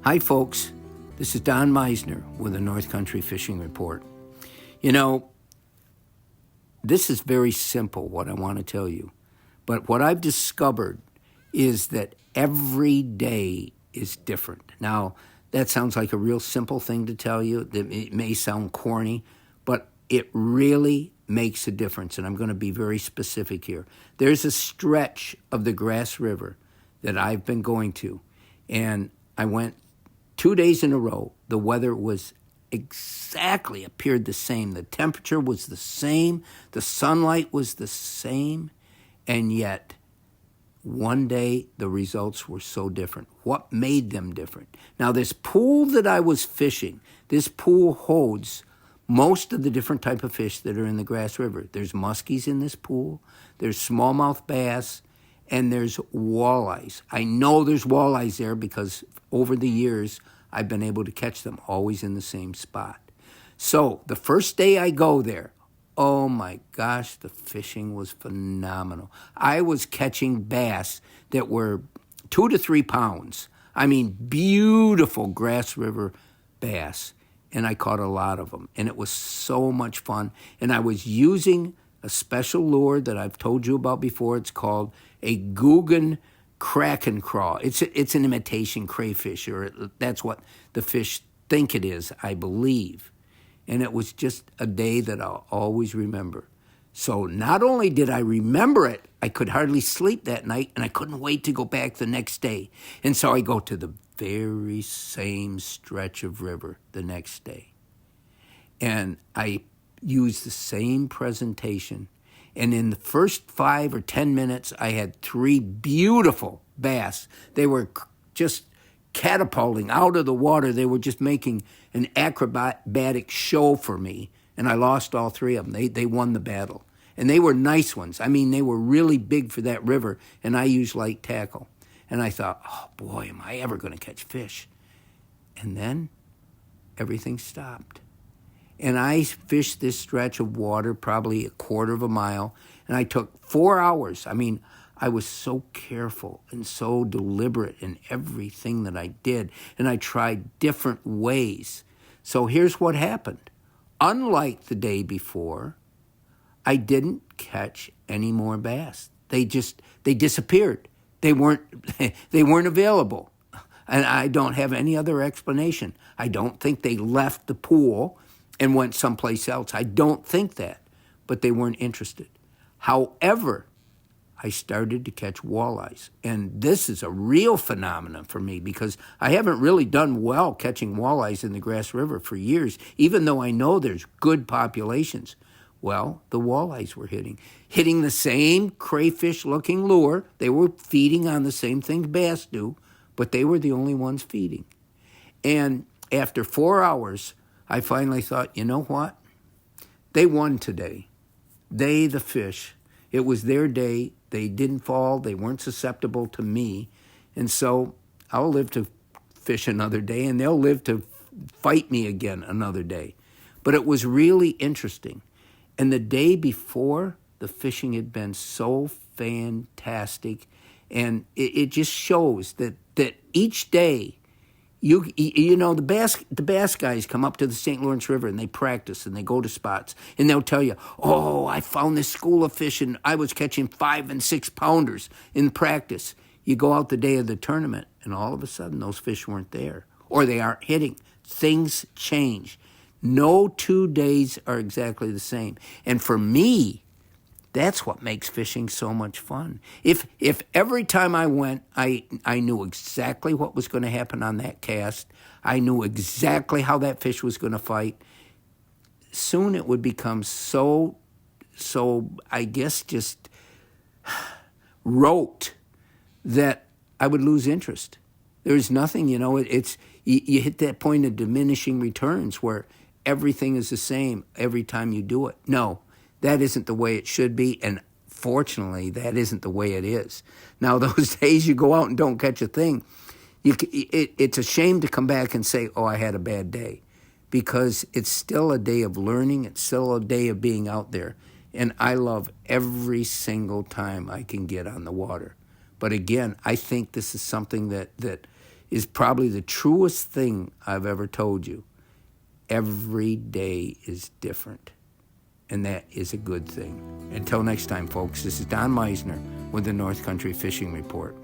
Hi, folks. This is Don Meissner with the North Country Fishing Report. You know, this is very simple, what I want to tell you. But what I've discovered is that every day is different. Now, that sounds like a real simple thing to tell you. It may sound corny, but it really makes a difference. And I'm going to be very specific here. There's a stretch of the Grass River that I've been going to, and I went 2 days in a row. The weather was appeared the same. The temperature was the same. The sunlight was the same. And yet, one day, the results were so different. What made them different? Now, this pool that I was fishing, this pool holds most of the different type of fish that are in the Grass River. There's muskies in this pool. There's smallmouth bass. And there's walleyes. I know there's walleyes there because over the years, I've been able to catch them always in the same spot. So the first day I go there, oh my gosh, the fishing was phenomenal. I was catching bass that were 2 to 3 pounds. I mean, beautiful Grass River bass. And I caught a lot of them. And it was so much fun. And I was using a special lure that I've told you about before. It's called a Guggen Kraken Craw. It's an imitation crayfish, or that's what the fish think it is, I believe. And it was just a day that I'll always remember. So not only did I remember it, I could hardly sleep that night, and I couldn't wait to go back the next day. And so I go to the very same stretch of river the next day. And I use the same presentation. And in the first 5 or 10 minutes, I had 3 beautiful bass. They were just catapulting out of the water. They were just making an acrobatic show for me. And I lost all 3 of them. They won the battle. And they were nice ones. I mean, they were really big for that river, and I used light tackle. And I thought, oh boy, am I ever going to catch fish? And then everything stopped. And I fished this stretch of water, probably a quarter of a mile, and I took 4 hours. I mean, I was so careful and so deliberate in everything that I did, and I tried different ways. So here's what happened. Unlike the day before, I didn't catch any more bass. They disappeared. They weren't available. And I don't have any other explanation. I don't think they left the pool and went someplace else. I don't think that, but they weren't interested. However, I started to catch walleyes, and this is a real phenomenon for me because I haven't really done well catching walleyes in the Grass River for years, even though I know there's good populations. Well, the walleyes were hitting the same crayfish-looking lure. They were feeding on the same things bass do, but they were the only ones feeding. And after 4 hours, I finally thought, you know what? They won today. They, the fish. It was their day. They didn't fall. They weren't susceptible to me. And so I'll live to fish another day, and they'll live to fight me again another day. But it was really interesting. And the day before, the fishing had been so fantastic. And it just shows that each day, you know, the bass guys come up to the St. Lawrence River and they practice and they go to spots and they'll tell you, oh, I found this school of fish and I was catching 5 and 6 pounders in practice. You go out the day of the tournament and all of a sudden those fish weren't there or they aren't hitting. Things change. No 2 days are exactly the same. And for me, that's what makes fishing so much fun. If every time I went, I knew exactly what was going to happen on that cast, I knew exactly how that fish was going to fight, soon it would become so I guess just rote that I would lose interest. There's nothing, you know, you hit that point of diminishing returns where everything is the same every time you do it. No. That isn't the way it should be, and fortunately, that isn't the way it is. Now, those days you go out and don't catch a thing, it's a shame to come back and say, oh, I had a bad day, because it's still a day of learning. It's still a day of being out there, and I love every single time I can get on the water. But again, I think this is something that is probably the truest thing I've ever told you. Every day is different, and that is a good thing. Until next time, folks, this is Don Meissner with the North Country Fishing Report.